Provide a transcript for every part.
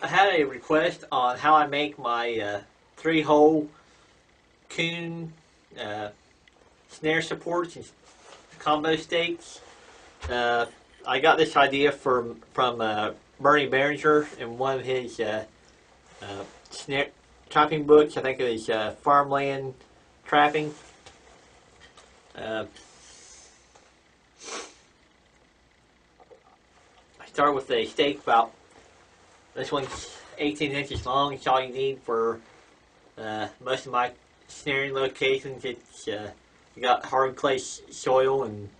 I had a request on how I make my 3-hole coon snare supports and combo stakes. I got this idea from Bernie Behringer in one of his snare trapping books. I think it was Farmland Trapping. I start with a stake about, this one's 18 inches long. It's all you need for most of my snaring locations. It's you got hard clay soil, and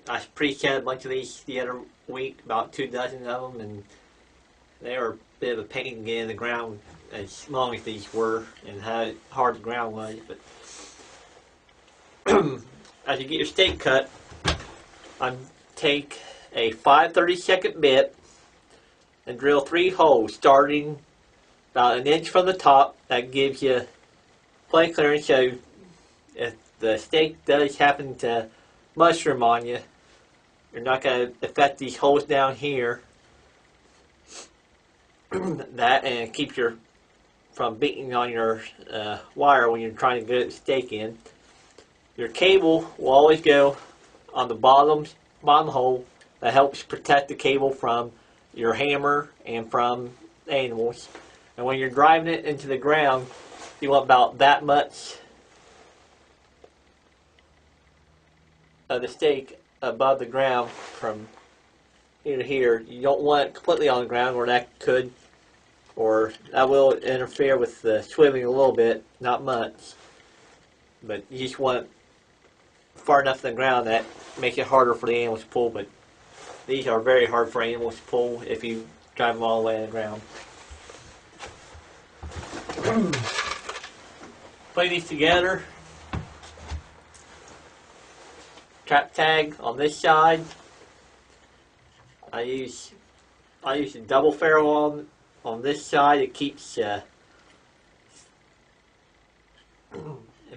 I pre-cut a bunch of these the other week, about 2 dozen of them, and they were a bit of a pain to get in the ground as long as these were and how hard the ground was. But as you get your stake cut, I take a 5/32 bit and drill 3 holes starting about 1 inch from the top. That gives you play clearance, so if the stake does happen to mushroom on you, you're not going to affect these holes down here. That, and it keeps you from beating on your wire when you're trying to get the stake in. Your cable will always go on the bottom hole. That helps protect the cable from your hammer and from animals. And when you're driving it into the ground, you want about that much of the stake above the ground from here to here. You don't want it completely on the ground, or that could, or that will interfere with the swimming a little bit, not much. But you just want it far enough from the ground that makes it harder for the animals to pull. But these are very hard for animals to pull if you drive them all the way to the ground. Putting these together, trap tag on this side. I use a double ferrule on this side. It keeps it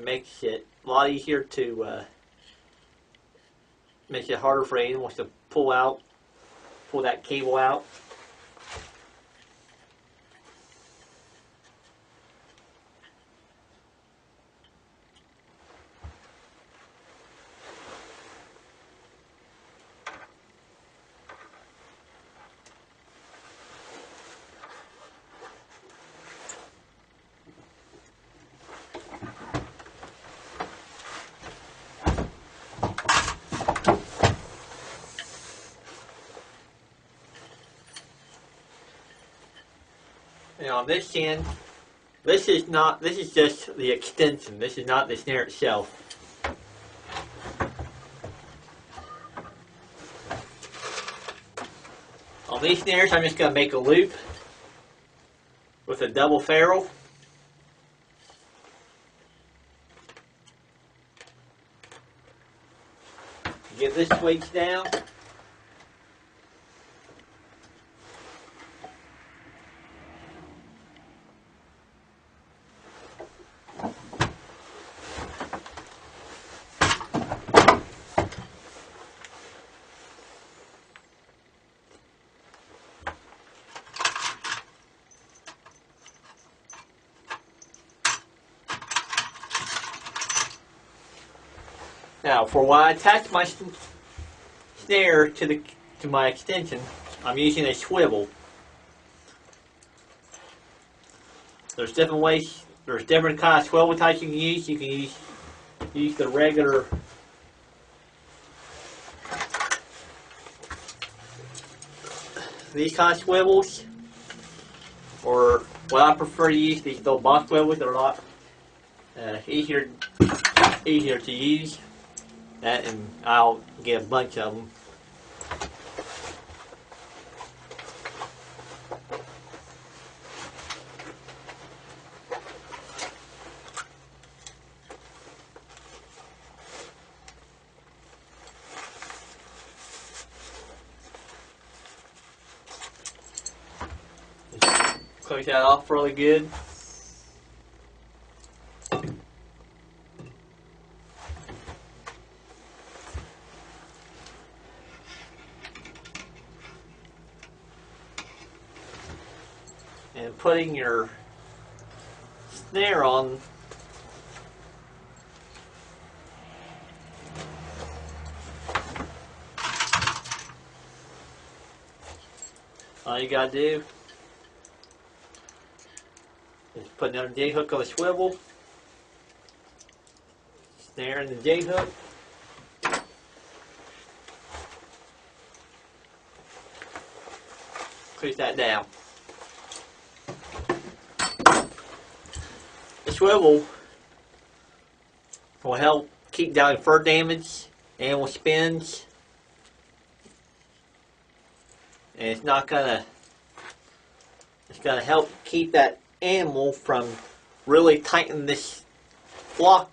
makes it a lot easier to makes it harder for animals to pull that cable out. And on this end, this is just the extension. This is not the snare itself. On these snares, I'm just going to make a loop with a double ferrule. Get this switch down. Now, for when I attach my snare to my extension, I'm using a swivel. There's different ways. There's different kind of swivel types you can use. You can use the regular these kind of swivels, or what I prefer to use, these little box swivels. They're a lot easier to use. That, and I'll get a bunch of them. Just close that off really good. and putting your snare on. All you gotta do is put another J hook on the swivel, snare in the J hook, push that down. The swivel will help keep down fur damage, animal spins, and it's gonna help keep that animal from really tightening this flock,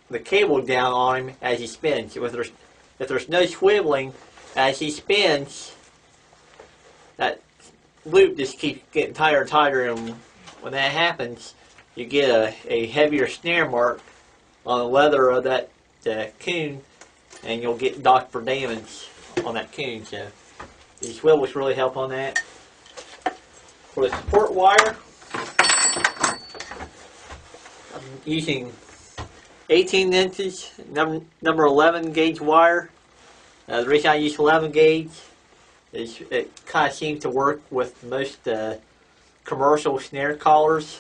the cable down on him as he spins. If there's no swiveling as he spins, that loop just keeps getting tighter and tighter, and when that happens, you get a heavier snare mark on the leather of that coon, and you'll get docked for damage on that coon. So these swivels really help on that. For the support wire, I'm using 18 inches, number 11 gauge wire. The reason I use 11 gauge is it kind of seems to work with most commercial snare collars.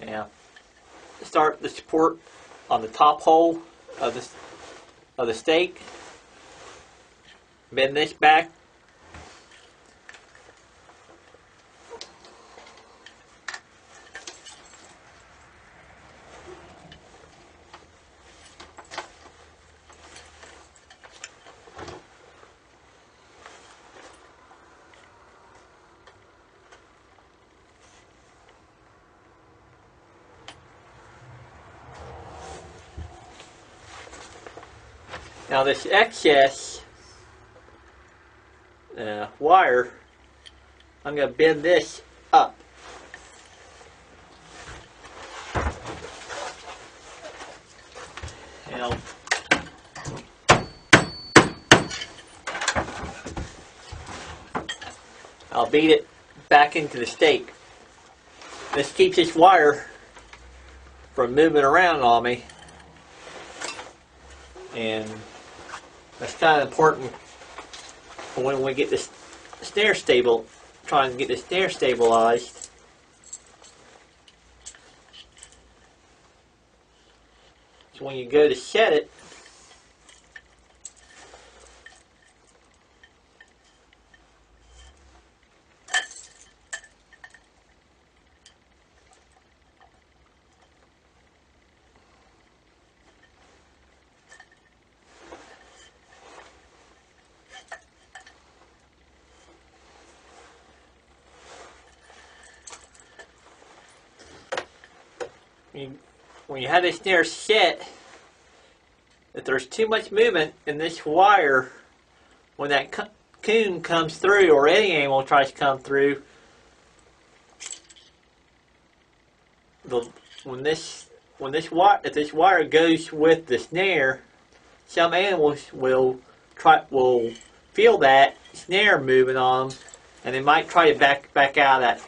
Now, start the support on the top hole of the stake. Bend this back. Now this excess wire, I'm going to bend this up. Now, I'll beat it back into the stake. This keeps this wire from moving around on me, and that's kind of important when we get this snare stable, trying to get the snare stabilized. So when you go to set it, when you have this snare set, if there's too much movement in this wire, when that coon comes through, or any animal tries to come through, if this wire goes with the snare, some animals will feel that snare moving on them, and they might try to back out of that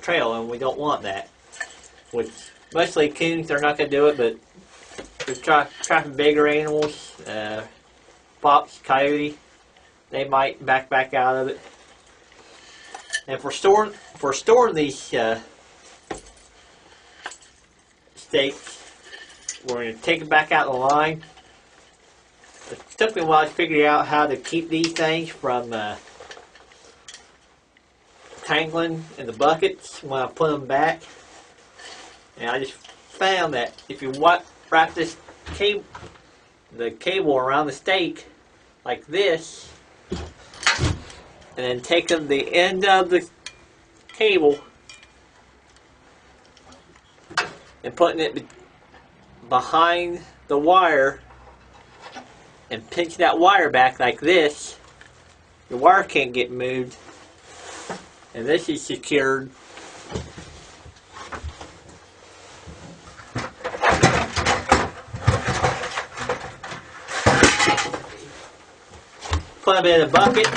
trail, and we don't want that. Which mostly coons, they're not going to do it, but if we're trapping bigger animals, fox, coyote, they might back out of it. And for storing these steaks, we're going to take it back out of the line. It took me a while to figure out how to keep these things from tangling in the buckets when I put them back. And I just found that if you wrap this the cable around the stake like this, and then take the end of the cable and putting it behind the wire and pinch that wire back like this, the wire can't get moved, and this is secured Put them in a bucket.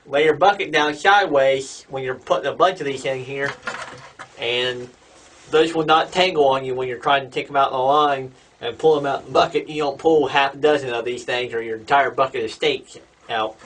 Lay your bucket down sideways when you're putting a bunch of these in here, and those will not tangle on you when you're trying to take them out of the line and pull them out of the bucket. You don't pull half a dozen of these things or your entire bucket of steaks out.